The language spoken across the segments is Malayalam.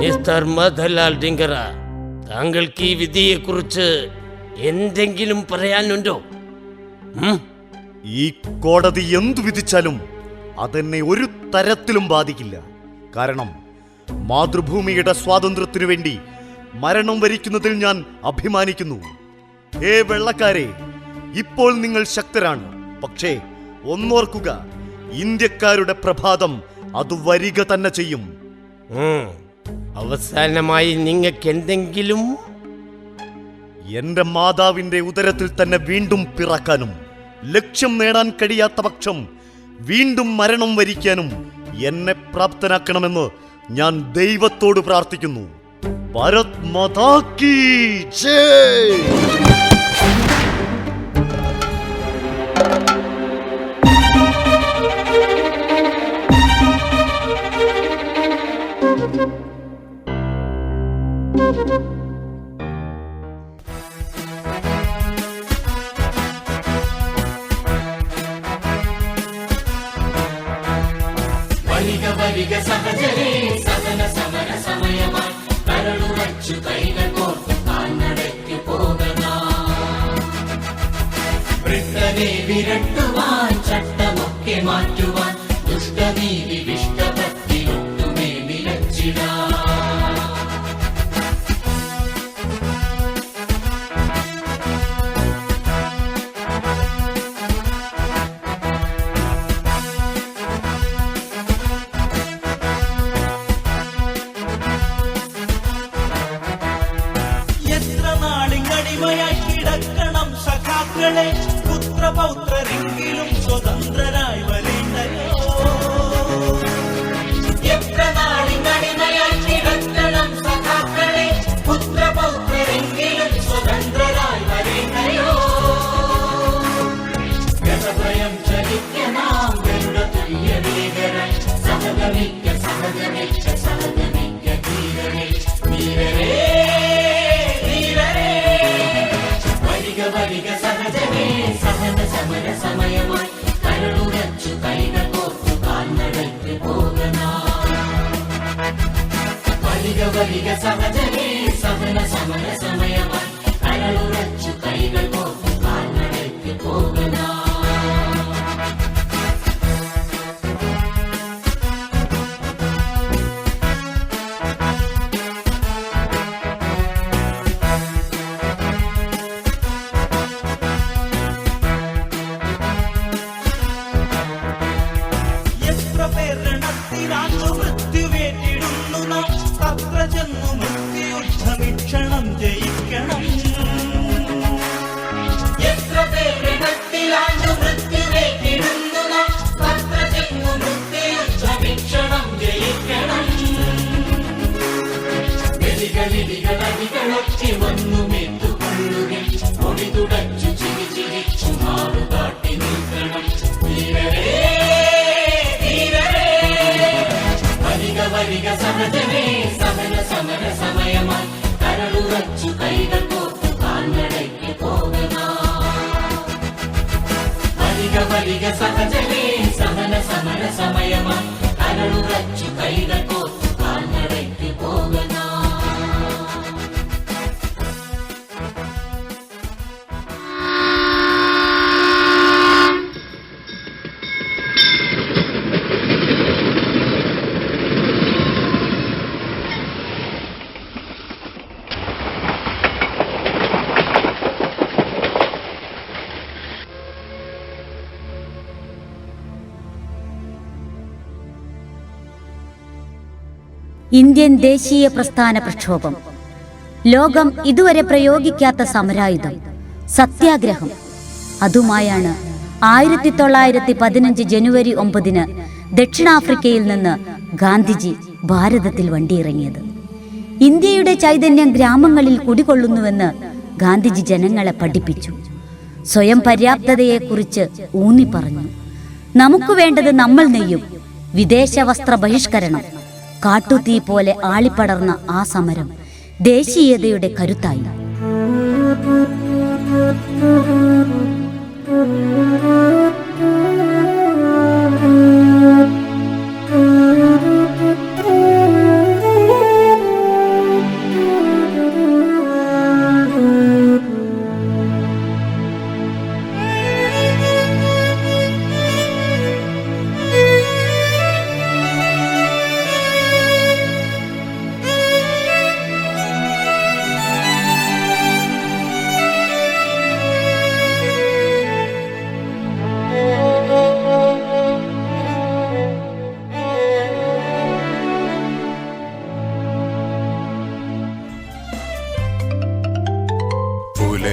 മിസ്റ്റർ മധുലാൽ ഡിങ്കറ, താങ്കൾക്ക് ഈ വിധിയെക്കുറിച്ച് എന്തെങ്കിലും പറയാനുണ്ടോ? ഈ കോടതി എന്തു വിധിച്ചാലും അതെന്നെ ഒരു തരത്തിലും ബാധിക്കില്ല. കാരണം മാതൃഭൂമിയുടെ സ്വാതന്ത്ര്യത്തിനു വേണ്ടി മരണം വരിക്കുന്നതിൽ ഞാൻ അഭിമാനിക്കുന്നു. ഹേ വെള്ളക്കാരെ, ഇപ്പോൾ നിങ്ങൾ ശക്തരാണ്. പക്ഷേ ഒന്നോർക്കുക, ഇന്ത്യക്കാരുടെ പ്രഭാതം അത് വരിക തന്നെ ചെയ്യും. അവസാനമായി നിങ്ങൾക്ക് എന്തെങ്കിലും? എന്റെ മാതാവിന്റെ ഉദരത്തിൽ തന്നെ വീണ്ടും പിറക്കാനും ലക്ഷ്യം നേടാൻ കഴിയാത്ത പക്ഷം വീണ്ടും മരണം വരിക്കാനും എന്നെ പ്രാപ്തനാക്കണമെന്ന് ഞാൻ ദൈവത്തോട് പ്രാർത്ഥിക്കുന്നു. ഭാരത് മാതാ കീ ജയ്. വരിക സഹജരേ, സഹന സമര സമയമായി കരളുറച്ചു കൈകൾ കോർത്തു കാൽനടയ്ക്ക് പോകണം. വൃദ്ധനെ വിരട്ടുവാൻ, ചട്ടമൊക്കെ മാറ്റുവാൻ, ദുഷ്ടനീതി വിഷ്ടഭക്തിയൊട്ടുമേ നിലച്ചിടാൻ. കിടക്കണം സഖാക്കളെ, പുത്രപൗത്രരെങ്കിലും സ്വതന്ത്രരായി വരേണ്ടയോ. എത്ര നാളിനടിമയായി കിടക്കണം സഖാക്കളെ, പുത്രപൗത്രരെങ്കിലും സ്വതന്ത്രരായി വരേണ്ടയോ. ഗതഭയം ചലിക്കണം ഗരുഡ തുല്യവേഗരായി, സഹഗമിക്ക സഹഗമിക്ക സഹഗമിക്ക ധീരരേ ധീരരേ. വരിക സഹജമേ, സഹന സമര സമയമായി കരളുറച്ചു കൈകൾ കോർത്തു കാൽനടയ്ക്ക് പോകണം. വരിക സഹജമേ, സഹന സമര സമയമായി കരളുറച്ചു കൈകൾ കോർത്തു കാൽനടയ്ക്ക് പോകണം. മൃത്യുവേറ്റിടുന്നു നാം, തത്ര ചെന്നു മൃത്യുദ്ധമിക്ഷണം ജയിക്കണം. എത്ര പേരിടത്തിലാണ്ടു മൃത്യുവേറ്റിടുന്നു നാം, തത്ര ചെന്നു മൃത്യുദ്ധമിക്ഷണം ജയിക്കണം. ഗലികളികളടികളൊക്കെ വന്നുമേറ്റുകൊള്ളുകയും പൊടി തുടച്ചു ചിരി ചിരിച്ചു മാറുകാട്ടി നിൽക്കണം. ധീരരേ വരിക സഹജമേ, സഹന സമര സമയമായി കരളുറച്ചു കൈകൾ കോർത്തു കാൽനടയ്ക്ക് പോകണം. വരിക സഹജമേ, സഹന സമര സമയമായി കരളുറച്ചു കൈകൾ കോർത്തു കാൽനടയ്ക്ക് പോകണം. ഇന്ത്യൻ ദേശീയ പ്രസ്ഥാന പ്രക്ഷോഭം, ലോകം ഇതുവരെ പ്രയോഗിക്കാത്ത സമരായുധം സത്യാഗ്രഹം. അതുമായാണ് 1915 ജനുവരി 9 ദക്ഷിണാഫ്രിക്കയിൽ നിന്ന് ഗാന്ധിജി ഭാരതത്തിൽ വണ്ടിയിറങ്ങിയത്. ഇന്ത്യയുടെ ചൈതന്യം ഗ്രാമങ്ങളിൽ കുടികൊള്ളുന്നുവെന്ന് ഗാന്ധിജി ജനങ്ങളെ പഠിപ്പിച്ചു. സ്വയം പര്യാപ്തതയെക്കുറിച്ച് ഊന്നി പറഞ്ഞു. നമുക്ക് വേണ്ടത് നമ്മൾ നെയ്യും. വിദേശ വസ്ത്ര ബഹിഷ്കരണം. കാട്ടുതീ പോലെ ആളിപ്പടർന്ന ആ സമരം ദേശീയതയുടെ കരുത്തായി.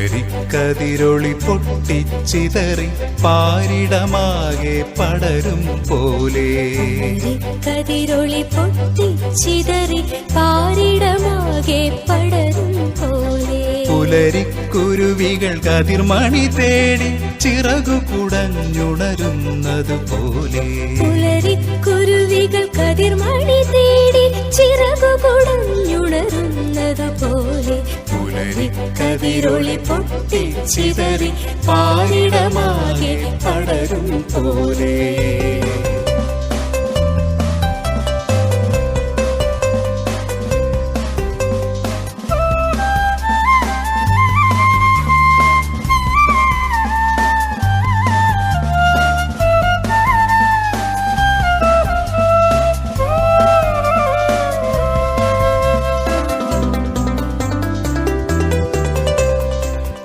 പുലരിക്കതിരൊളി പൊട്ടിച്ചിതറി പാരിടമാകെ പടരും പോലെ. കതിരൊളി പൊട്ടിച്ചിതറി പാരിടമാകെ പടരും പോലെ. പുലരിക്കുരുവികൾ കതിർമണി തേടി ചിറകു കുടഞ്ഞുണരുന്നത് പോലെ. പുലരിക്കുരുവികൾ കതിർമണി തേടി ചിറകു കുടഞ്ഞുണരുന്നത് പോലെ. പുലരിക്കതിരൊളി പൊട്ടിച്ചിതറി പാരിടമാകെ പടരും പോലെ.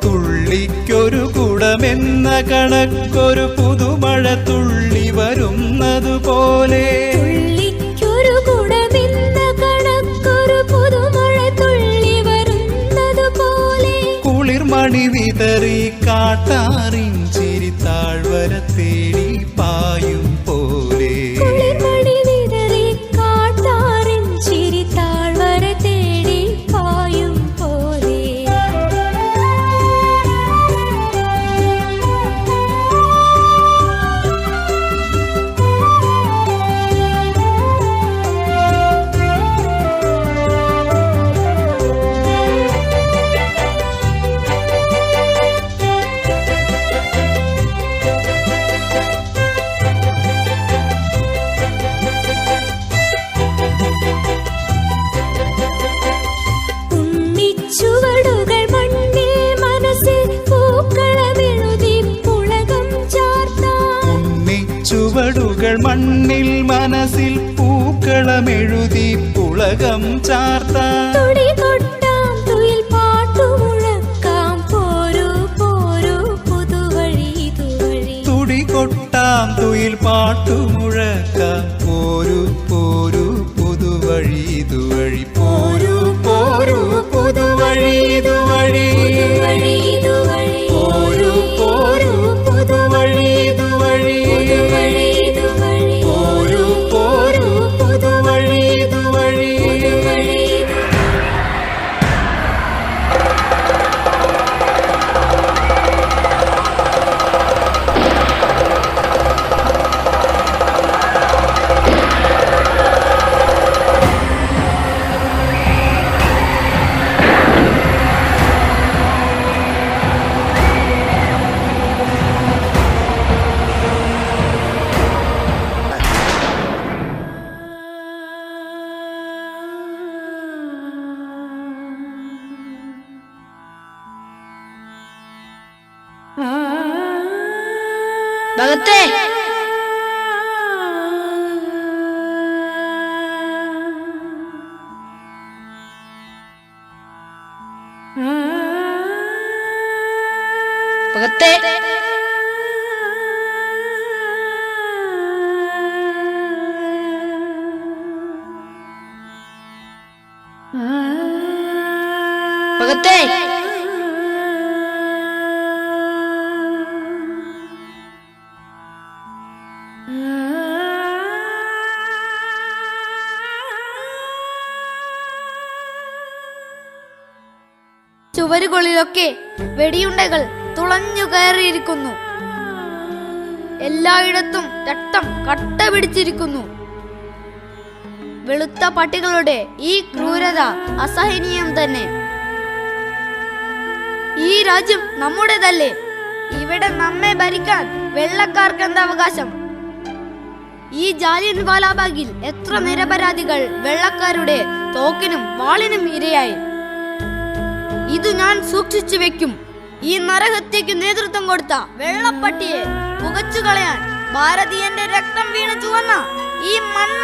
തുള്ളിക്കൊരു കുടമെന്ന കണക്കൊരു പുതുമഴ തുള്ളി വരുന്നതുപോലെ. തുള്ളിക്കൊരു കുടമെന്ന കണക്കൊരു പുതുമഴ തുള്ളി വരുന്നതുപോലെ. കുളിർമണി വിതറി കാട്ടാറിൻ ചിരി താഴ്വര തേടി പായും പോലെ. കുളിർമണി വിതറി കാട്ടാറിൻ ചിരി താഴ്വര തേടി പായും പോലെ. ഉണ്ണിച്ചുവടുകൾ മണ്ണിൽ മനസ്സിൽ പൂക്കളമെഴുതി പുളകം ചാർത്താം. ഉണ്ണിച്ചുവടുകൾ മണ്ണിൽ മനസ്സിൽ പൂക്കളമെഴുതി പുളകം ചാർത്താം. തുടി കൊട്ടാം തുയിൽ പാട്ടുമുഴക്കാം പോരൂ പോരൂ പുതുവഴി ഇതുവഴി. തുടി കൊട്ടാം തുയിൽ പാട്ടുമുഴക്കാം പോരു പോരു പുതുവഴി ഇതുവഴി. പോരു പോരു പുതുവഴി ഇതുവഴി. പുതുവഴി ഇതുവഴി. പോരു പോരു പുതുവഴി ഇതുവഴി. പുതുവഴി ഇതുവഴി. പോരു പോരു പുതുവഴി ഇതുവഴി. പുതുവഴി ഇതുവഴി. ഭഗത്തെ ഭഗത്തെ ഭഗത്തെ ചുവരുകളിലൊക്കെ വെടിയുണ്ടകൾ തുളഞ്ഞു കയറിയിരിക്കുന്നു. എല്ലായിടത്തും രക്തം കട്ട പിടിച്ചിരിക്കുന്നു. വെളുത്ത പട്ടികളുടെ ഈ ക്രൂരത അസഹനീയം തന്നെ. ഈ രാജ്യം നമ്മുടേതല്ലേ? ഇവിടെ നമ്മെ ഭരിക്കാൻ വെള്ളക്കാർക്ക് എന്താ അവകാശം? ഈ ജാലിയൻ വാലാബാഗിൽ എത്ര നിരപരാധികൾ വെള്ളക്കാരുടെ തോക്കിനും വാളിനും ഇരയായി. ഇത് ഞാൻ സൂക്ഷിച്ചു വെക്കും. ഈ നരഹത്യക്ക് നേതൃത്വം കൊടുത്ത വെള്ളപ്പട്ടിയെ പുകച്ചു കളയാൻ ഭാരതീയന്റെ രക്തം വീണ് ചുവന്ന ഈ മണ്ണ